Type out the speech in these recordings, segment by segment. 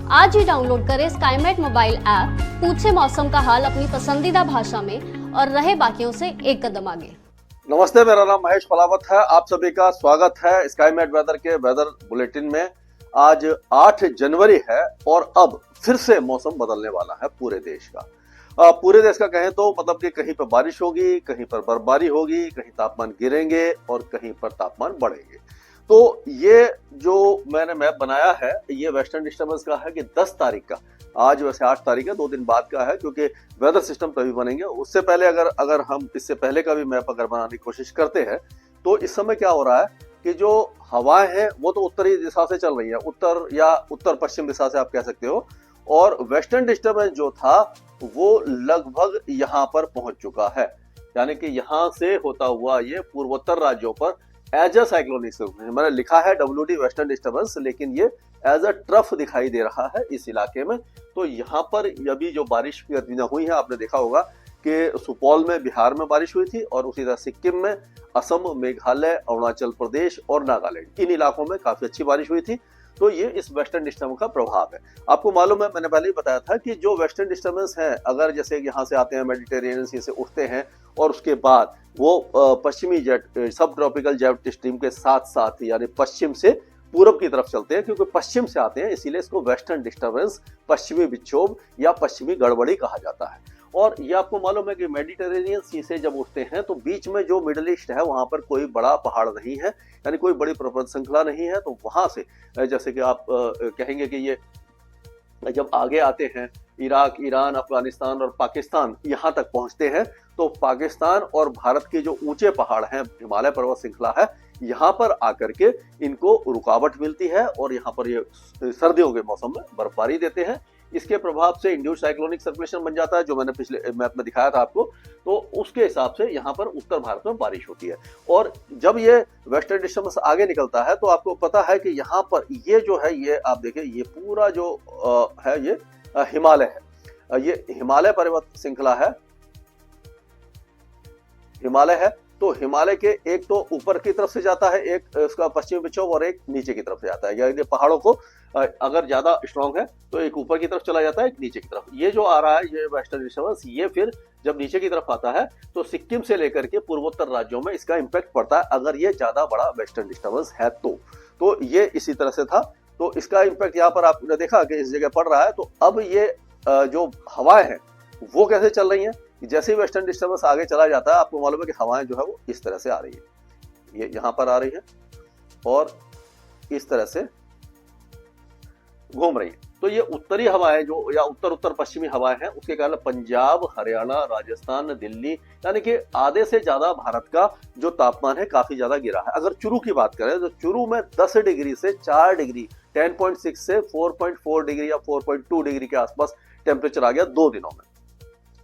आज ही डाउनलोड करें Skymet mobile app, पूछे मौसम का हाल अपनी पसंदीदा भाषा में और रहे बाकियों से एक कदम आगे। नमस्ते, मेरा नाम महेश फलावत है। आप सभी का स्वागत है स्काईमेट वेदर के वेदर बुलेटिन में। आज 8 जनवरी है और अब फिर से मौसम बदलने वाला है पूरे देश का। पूरे देश का कहें तो मतलब कि कहीं पर बारिश होगी, कहीं पर बर्फबारी होगी, कहीं तापमान गिरेंगे और कहीं पर तापमान बढ़ेंगे। तो ये जो मैंने मैप बनाया है ये वेस्टर्न डिस्टर्बेंस का है कि 10 तारीख का, आज वैसे 8 तारीख है, 2 दिन बाद का है, क्योंकि वेदर सिस्टम तभी बनेंगे। उससे पहले अगर हम इससे पहले का भी मैप अगर बनाने की कोशिश करते हैं तो इस समय क्या हो रहा है कि जो हवाएं हैं वो तो उत्तरी दिशा से चल रही है, उत्तर या उत्तर पश्चिम दिशा से आप कह सकते हो, और वेस्टर्न डिस्टर्बेंस जो था वो लगभग यहाँ पर पहुंच चुका है। यानी कि यहाँ से होता हुआ ये पूर्वोत्तर राज्यों पर एज अ साइक्लोनिक सर्कुलेशन, मैंने लिखा है WD वेस्टर्न डिस्टर्बेंस, लेकिन ये एज अ ट्रफ दिखाई दे रहा है इस इलाके में। तो यहाँ पर अभी जो बारिश की गतिविधियां हुई है, आपने देखा होगा कि सुपौल में, बिहार में बारिश हुई थी, और उसी तरह सिक्किम में, असम, मेघालय, अरुणाचल प्रदेश और नागालैंड, इन इलाकों में काफी अच्छी बारिश हुई थी। तो ये इस वेस्टर्न डिस्टर्बेंस का प्रभाव है। आपको मालूम है, मैंने पहले ही बताया था कि जो वेस्टर्न डिस्टर्बेंस है, अगर जैसे यहाँ से आते हैं, मेडिटेरेनियन सी से उठते हैं और उसके बाद वो पश्चिमी जेट सब ट्रॉपिकल जेट स्ट्रीम के साथ साथ यानी पश्चिम से पूरब की तरफ चलते हैं, क्योंकि पश्चिम से आते हैं, इसीलिए इसको वेस्टर्न डिस्टर्बेंस, पश्चिमी विक्षोभ या पश्चिमी गड़बड़ी कहा जाता है। और ये आपको मालूम है कि मेडिटेरेनियन सी से जब उठते हैं तो बीच में जो मिडिल ईस्ट है वहां पर कोई बड़ा पहाड़ नहीं है, यानी कोई बड़ी पर्वत श्रृंखला नहीं है। तो वहां से जैसे कि आप कहेंगे कि ये जब आगे आते हैं, इराक, ईरान, अफगानिस्तान और पाकिस्तान यहाँ तक पहुंचते हैं, तो पाकिस्तान और भारत के जो ऊंचे पहाड़ हैं, हिमालय पर्वत श्रृंखला है, यहाँ पर आकर के इनको रुकावट मिलती है और यहाँ पर ये सर्दियों के मौसम में बर्फबारी देते हैं। इसके प्रभाव से इंड्यूस्ड साइक्लोनिक सर्कुलेशन बन जाता है, जो मैंने पिछले मैप में दिखाया था आपको। तो उसके हिसाब से यहाँ पर उत्तर भारत में बारिश होती है। और जब ये वेस्टर्न डिस्टर्बेंस आगे निकलता है तो आपको पता है कि यहाँ पर ये जो है, ये आप देखिए, ये पूरा जो है ये हिमालय है, ये हिमालय पर्वत श्रृंखला है, हिमालय है। तो हिमालय के एक तो ऊपर की तरफ से जाता है, एक उसका पश्चिमी विक्षोभ, और एक नीचे की तरफ से जाता है। यानी पहाड़ों को अगर ज्यादा स्ट्रांग है तो एक ऊपर की तरफ चला जाता है, एक नीचे की तरफ। ये जो आ रहा है ये वेस्टर्न डिस्टर्बेंस, ये फिर जब नीचे की तरफ आता है तो सिक्किम से लेकर के पूर्वोत्तर राज्यों में इसका इम्पैक्ट पड़ता है, अगर ये ज्यादा बड़ा वेस्टर्न डिस्टर्बेंस है तो ये इसी तरह से था। तो इसका इम्पैक्ट यहाँ पर आपने देखा कि इस जगह पड़ रहा है। तो अब ये जो हवाएं हैं वो कैसे चल रही हैं, जैसे ही वेस्टर्न डिस्टर्बेंस आगे चला जाता है, आपको मालूम है कि हवाएं जो है वो इस तरह से आ रही है, ये यहाँ पर आ रही है और इस तरह से घूम रही है। तो ये उत्तरी हवाएं जो, या उत्तर उत्तर पश्चिमी हवाएं हैं, उसके कारण पंजाब, हरियाणा, राजस्थान, दिल्ली, यानी कि आधे से ज्यादा भारत का जो तापमान है काफी ज्यादा गिरा है। अगर चुरू की बात करें तो चुरू में 10 डिग्री से 4 डिग्री, 10.6 से 4.4 डिग्री या 4.2 डिग्री के आसपास टेम्परेचर आ गया 2 दिनों में।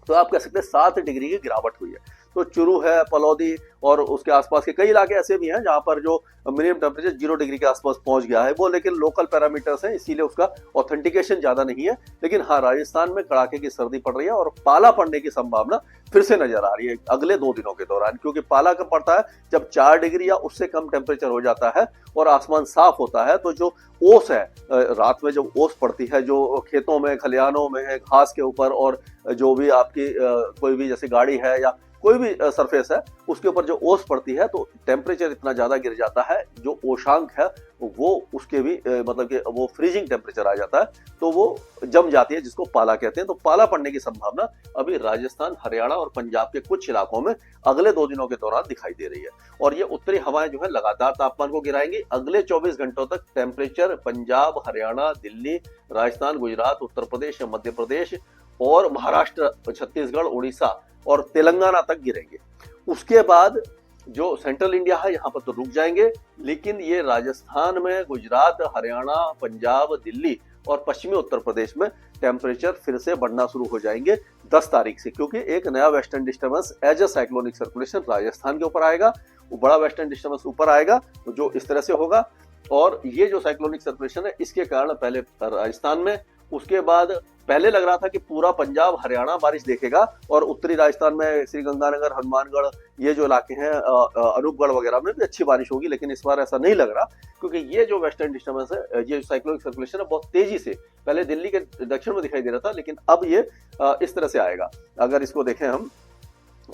तो आप कह सकते हैं 7 डिग्री की गिरावट हुई है। तो चुरू है, पलौदी और उसके आसपास के कई इलाके ऐसे भी हैं जहां पर जो मिनिमम टेम्परेचर 0 डिग्री के आसपास पहुंच गया है। वो लेकिन लोकल पैरामीटर्स हैं, इसीलिए उसका ऑथेंटिकेशन ज्यादा नहीं है। लेकिन हाँ, राजस्थान में कड़ाके की सर्दी पड़ रही है और पाला पड़ने की संभावना फिर से नजर आ रही है अगले 2 दिनों के दौरान, क्योंकि पाला कब पड़ता है, जब 4 डिग्री या उससे कम टेम्परेचर हो जाता है और आसमान साफ होता है। तो जो ओस है, रात में जब ओस पड़ती है, जो खेतों में, खलिहानों में है, घास के ऊपर, और जो भी आपकी कोई भी जैसे गाड़ी है या कोई भी सरफेस है उसके ऊपर जो ओस पड़ती है, तो टेम्परेचर इतना ज्यादा गिर जाता है, जो ओशांक है वो उसके भी मतलब कि वो फ्रीजिंग टेम्परेचर आ जाता है, तो वो जम जाती है, जिसको पाला कहते हैं। तो पाला पड़ने की संभावना अभी राजस्थान, हरियाणा और पंजाब के कुछ इलाकों में अगले 2 दिनों के दौरान दिखाई दे रही है। और ये उत्तरी हवाएं जो है लगातार तापमान को गिराएंगी। अगले 24 घंटों तक टेम्परेचर पंजाब, हरियाणा, दिल्ली, राजस्थान, गुजरात, उत्तर प्रदेश, मध्य प्रदेश और महाराष्ट्र, छत्तीसगढ़, उड़ीसा और तेलंगाना तक गिरेंगे। उसके बाद जो सेंट्रल इंडिया है यहाँ पर तो रुक जाएंगे, लेकिन ये राजस्थान में, गुजरात, हरियाणा, पंजाब, दिल्ली और पश्चिमी उत्तर प्रदेश में टेम्परेचर फिर से बढ़ना शुरू हो जाएंगे 10 तारीख से, क्योंकि एक नया western disturbance as a cyclonic circulation Rajasthan के ऊपर आएगा। वो बड़ा वेस्टर्न डिस्टर्बेंस ऊपर आएगा जो इस तरह से होगा, और ये जो साइक्लोनिक सर्कुलेशन है इसके कारण पहले राजस्थान में उसके बाद पहले लग रहा था कि पूरा पंजाब हरियाणा बारिश देखेगा और उत्तरी राजस्थान में श्रीगंगानगर, हनुमानगढ़, ये जो इलाके हैं अनूपगढ़ वगैरह में भी अच्छी बारिश होगी, लेकिन इस बार ऐसा नहीं लग रहा, क्योंकि ये जो वेस्टर्न डिस्टर्बेंस है, ये साइक्लोनिक सर्कुलेशन है, बहुत तेजी से पहले दिल्ली के दक्षिण में दिखाई दे रहा था, लेकिन अब ये इस तरह से आएगा। अगर इसको देखें हम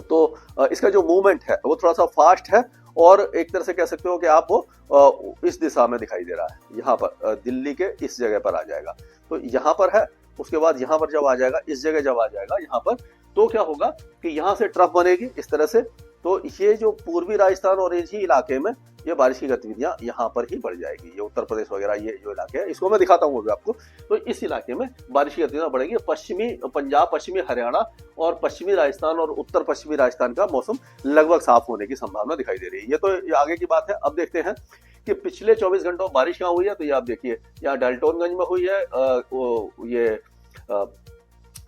तो इसका जो मूवमेंट है वो थोड़ा सा फास्ट है, और एक तरह से कह सकते हो कि आप वो इस दिशा में दिखाई दे रहा है, यहाँ पर दिल्ली के इस जगह पर आ जाएगा। तो यहाँ पर है, उसके बाद यहाँ पर जब आ जाएगा, इस जगह जब आ जाएगा यहाँ पर, तो क्या होगा कि यहाँ से ट्रफ बनेगी इस तरह से। तो ये जो पूर्वी राजस्थान और इसी इलाके में ये बारिश की गतिविधियां यहाँ पर ही बढ़ जाएगी। ये उत्तर प्रदेश वगैरह ये जो इलाके हैं, इसको मैं दिखाता हूँ अभी आपको। तो इस इलाके में बारिश की गतिविधियां बढ़ेगी। पश्चिमी पंजाब, पश्चिमी हरियाणा और पश्चिमी राजस्थान और उत्तर पश्चिमी राजस्थान का मौसम लगभग साफ होने की संभावना दिखाई दे रही है। ये तो आगे की बात है। अब देखते हैं कि पिछले 24 घंटों में बारिश कहाँ हुई है। तो ये आप देखिए, यहाँ डाल्टनगंज में हुई है, ये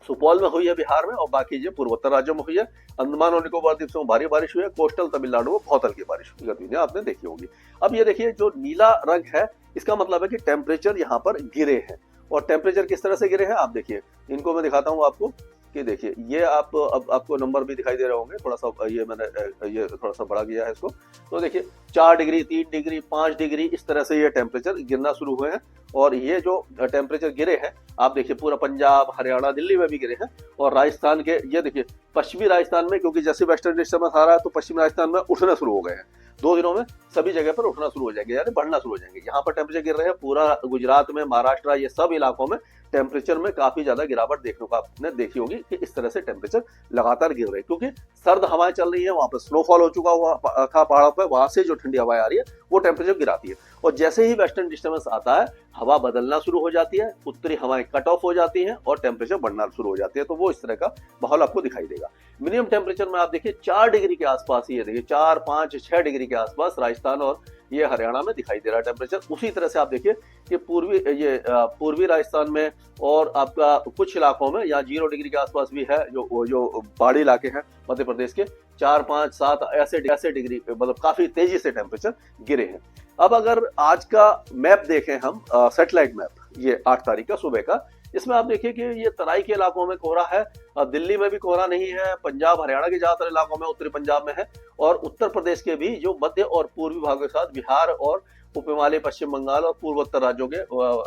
सुपौल में हुई है बिहार में, और बाकी जो पूर्वोत्तर राज्यों में हुई है। अंडमान और निकोबार द्वीप समूह में भारी बारिश हुई है। कोस्टल तमिलनाडु में बहुत हल्की बारिश की गतिविधियां आपने देखी होंगी। अब ये देखिए, जो नीला रंग है इसका मतलब है कि टेम्परेचर यहाँ पर गिरे हैं। और टेम्परेचर किस तरह से गिरे हैं आप देखिए, इनको मैं दिखाता हूँ आपको कि देखिए, ये आप अब आपको नंबर भी दिखाई दे रहे होंगे। थोड़ा सा ये मैंने ये थोड़ा सा बढ़ा दिया है इसको। तो देखिए 4 डिग्री, 3 डिग्री, 5 डिग्री, इस तरह से ये टेम्परेचर गिरना शुरू हुए हैं। और ये जो टेम्परेचर गिरे हैं आप देखिए, पूरा पंजाब, हरियाणा, दिल्ली में भी गिरे हैं। और राजस्थान के ये देखिए, पश्चिमी राजस्थान में, क्योंकि जैसे वेस्टर्न डिस्टर्बेंस आ रहा है तो पश्चिमी राजस्थान में उठना शुरू हो गए हैं। 2 दिनों में सभी जगह पर उठना शुरू हो जाएंगे, यानी बढ़ना शुरू हो जाएंगे। यहाँ पर टेम्परेचर गिर रहे हैं। पूरा गुजरात में, महाराष्ट्र, ये सब इलाकों में टेम्परेचर में काफी ज्यादा गिरावट देखने को आपने देखी होगी कि इस तरह से टेम्परेचर लगातार गिर रहे हैं, क्योंकि सर्द हवाएं चल रही है। वहां पर स्नोफॉल हो चुका हुआ था पहाड़ों पर, वहां से जो ठंडी हवाएं आ रही है वो टेम्परेचर गिराती है। और जैसे ही वेस्टर्न डिस्टर्बेंस आता है, हवा बदलना शुरू हो जाती है, उत्तरी हवाएं कट ऑफ हो जाती हैं और टेम्परेचर बढ़ना शुरू हो जाती है। तो वो इस तरह का माहौल आपको दिखाई देगा। मिनिमम टेम्परेचर में आप देखिए 4 डिग्री के आसपास, ये देखिए 4, 5, 6 डिग्री के आसपास राजस्थान और ये हरियाणा में दिखाई दे रहा है टेम्परेचर। उसी तरह से आप देखिए कि पूर्वी राजस्थान में और आपका कुछ इलाकों में यहाँ 0 डिग्री के आसपास भी है। जो पहाड़ी इलाके हैं मध्य प्रदेश के, 4, 5, 7 ऐसे डिग्री, मतलब काफी तेजी से टेम्परेचर गिरे हैं। अब अगर आज का मैप देखें हम, सैटेलाइट मैप, ये 8 तारीख का सुबह का, इसमें आप देखिए कि ये तराई के इलाकों में कोहरा है। दिल्ली में भी कोहरा नहीं है। पंजाब, हरियाणा के ज्यादातर इलाकों में, उत्तरी पंजाब में है। और उत्तर प्रदेश के भी जो मध्य और पूर्वी भागों के साथ बिहार और उप हिमालय, पश्चिम बंगाल और पूर्वोत्तर राज्यों के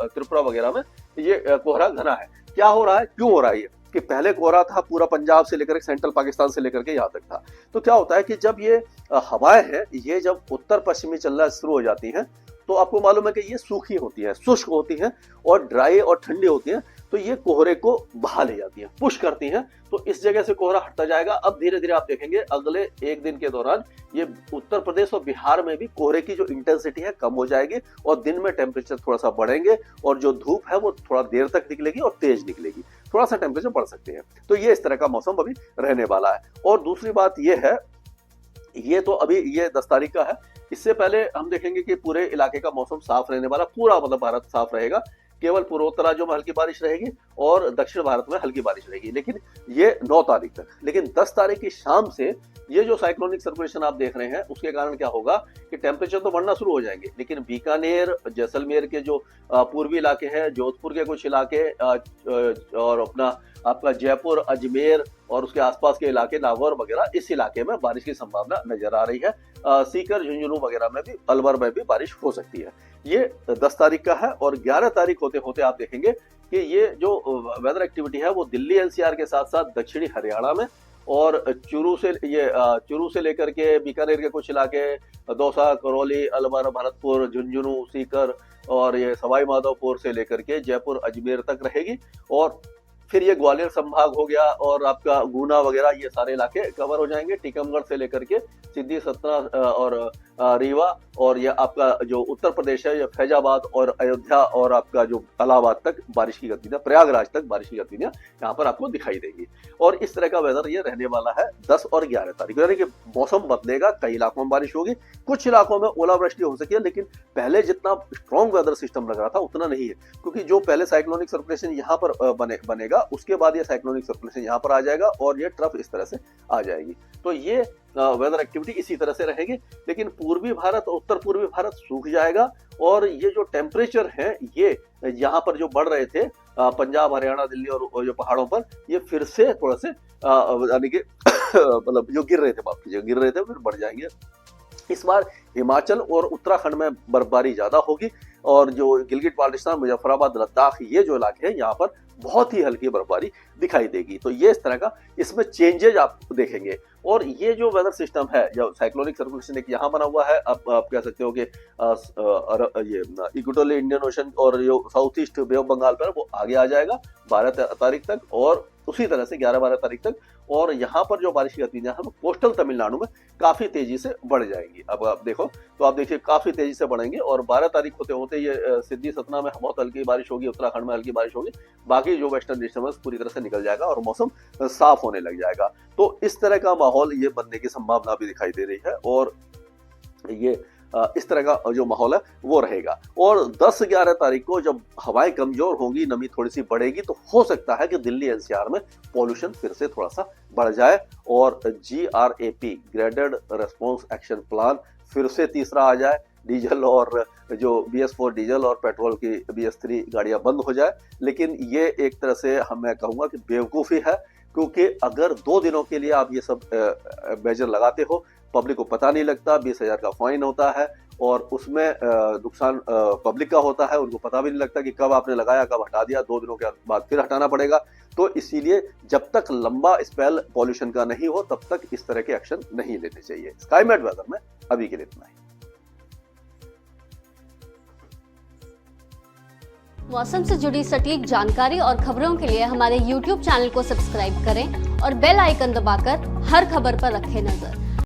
त्रिपुरा वगैरह में ये कोहरा घना है। क्या हो रहा है, क्यों हो रहा है ये? कि पहले कोहरा था पूरा पंजाब से लेकर सेंट्रल पाकिस्तान से लेकर के यहाँ तक था। तो क्या होता है कि जब ये हवाएं हैं, ये जब उत्तर पश्चिमी चलना शुरू हो जाती हैं, तो आपको मालूम है कि ये सूखी होती है, शुष्क होती हैं और ड्राई और ठंडी होती हैं। तो ये कोहरे को बहा ले जाती हैं, पुश करती हैं। तो इस जगह से कोहरा हटता जाएगा। अब धीरे धीरे आप देखेंगे अगले 1 दिन के दौरान ये उत्तर प्रदेश और बिहार में भी कोहरे की जो इंटेंसिटी है कम हो जाएगी और दिन में टेम्परेचर थोड़ा सा बढ़ेंगे और जो धूप है वो थोड़ा देर तक निकलेगी और तेज निकलेगी। थोड़ा सा टेम्परेचर बढ़ सकते हैं। तो ये इस तरह का मौसम अभी रहने वाला है। और दूसरी बात ये है, ये तो अभी ये 10 तारीख का है। इससे पहले हम देखेंगे कि पूरे इलाके का मौसम साफ रहने वाला, पूरा मतलब भारत साफ रहेगा। केवल पूर्वोत्तर राज्यों में हल्की बारिश रहेगी और दक्षिण भारत में हल्की बारिश रहेगी, लेकिन ये 9 तारीख तक। लेकिन 10 तारीख की शाम से ये जो साइक्लोनिक सर्कुलेशन आप देख रहे हैं उसके कारण क्या होगा कि टेम्परेचर तो बढ़ना शुरू हो जाएंगे, लेकिन बीकानेर, जैसलमेर के जो पूर्वी इलाके हैं, जोधपुर के कुछ इलाके और आपका जयपुर, अजमेर और उसके आसपास के इलाके, नागौर वगैरह, इस इलाके में बारिश की संभावना नजर आ रही है। सीकर, झुंझुनू वगैरह में भी, अलवर में भी बारिश हो सकती है। ये 10 तारीख का है। और 11 तारीख होते होते आप देखेंगे कि ये जो वेदर एक्टिविटी है वो दिल्ली एनसीआर के साथ साथ दक्षिणी हरियाणा में और चूरू से लेकर के बीकानेर के कुछ इलाके, दौसा, करौली, अलवर, भरतपुर, झुंझुनू, सीकर और ये सवाई माधोपुर से लेकर के जयपुर, अजमेर तक रहेगी। और फिर ये ग्वालियर संभाग हो गया और आपका गुना वगैरह, ये सारे इलाके कवर हो जाएंगे। टीकमगढ़ से लेकर के सिद्धि, सतना और रीवा, और ये आपका जो उत्तर प्रदेश है, ये फैजाबाद और अयोध्या और आपका जो इलाहाबाद तक बारिश की गतिविधियां, प्रयागराज तक बारिश की गतिविधियां यहाँ पर आपको दिखाई देगी। और इस तरह का वेदर ये रहने वाला है 10 और 11 तारीख, यानी कि मौसम बदलेगा। कई इलाकों में बारिश होगी, कुछ इलाकों में ओलावृष्टि हो सकी है, लेकिन पहले जितना स्ट्रॉन्ग वेदर सिस्टम लग रहा था उतना नहीं है, क्योंकि जो पहले साइक्लोनिक सर्कुलेशन यहाँ पर बनेगा, उसके बाद ये साइक्लोनिक सर्कुलेशन यहाँ पर आ जाएगा और ये ट्रफ इस तरह से आ जाएगी। तो ये वेदर एक्टिविटी इसी तरह से रहेगी। लेकिन पूर्वी भारत और उत्तर पूर्वी भारत सूख जाएगा और ये जो टेम्परेचर है ये यहाँ पर जो बढ़ रहे थे पंजाब, हरियाणा, दिल्ली और जो पहाड़ों पर ये फिर से थोड़ा से यानी कि मतलब जो गिर रहे थे, माफ कीजिए, गिर रहे थे, फिर बढ़ जाएंगे। इस बार हिमाचल और उत्तराखंड में बर्फबारी ज्यादा होगी और जो गिलगित बाल्टिस्तान, मुजफ्फराबाद, लद्दाख, ये जो इलाके हैं यहाँ पर बहुत ही हल्की बर्फबारी दिखाई देगी। तो ये इस तरह का इसमें चेंजेज आप देखेंगे। और ये जो वेदर सिस्टम है, जो साइक्लोनिक सर्कुलेशन एक यहाँ बना हुआ है, आप कह सकते हो कि ये इक्वेटोरियल इंडियन ओशन और जो south east Bay of Bengal पर वो आगे आ जाएगा 12 तारीख तक, और उसी तरह से 11-12 तारीख तक। और यहाँ पर जो बारिश की गतिविधियां हैं वो कोस्टल तमिलनाडु में काफी तेजी से बढ़ जाएंगी। अब आप देखो तो आप देखिए काफी तेजी से बढ़ेंगे और 12 तारीख होते होते ये सिद्धि सतना में बहुत हल्की बारिश होगी, उत्तराखंड में हल्की बारिश होगी, बाकी जो वेस्टर्न डिस्टर्बेंस पूरी तरह से निकल जाएगा और मौसम साफ होने लग जाएगा। तो इस तरह का माहौल ये बनने की संभावना भी दिखाई दे रही है और ये इस तरह का जो माहौल है वो रहेगा। और 10-11 तारीख को जब हवाएं कमजोर होंगी, नमी थोड़ी सी बढ़ेगी, तो हो सकता है कि दिल्ली एनसीआर में पॉल्यूशन फिर से थोड़ा सा बढ़ जाए और GRAP graded response action plan फिर से तीसरा आ जाए, डीजल और जो BS4 डीजल और पेट्रोल की BS3 गाड़ियां बंद हो जाए। लेकिन ये एक तरह से मैं कहूंगा कि बेवकूफ़ी है, क्योंकि अगर 2 दिनों के लिए आप ये सब मेजर लगाते हो, पब्लिक को पता नहीं लगता, 20,000 का फाइन होता है और उसमें नुकसान पब्लिक का होता है, उनको पता भी नहीं लगता कि कब आपने लगाया, कब हटा दिया, 2 दिनों के बाद फिर हटाना पड़ेगा। तो इसीलिए जब तक लंबा स्पेल पॉल्यूशन का नहीं हो तब तक इस तरह के एक्शन नहीं लेने चाहिए। स्काईमेट वेदर में अभी के लिए इतना ही। मौसम से जुड़ी सटीक जानकारी और खबरों के लिए हमारे YouTube चैनल को सब्सक्राइब करें और बेल आइकन दबाकर हर खबर पर रखें नजर।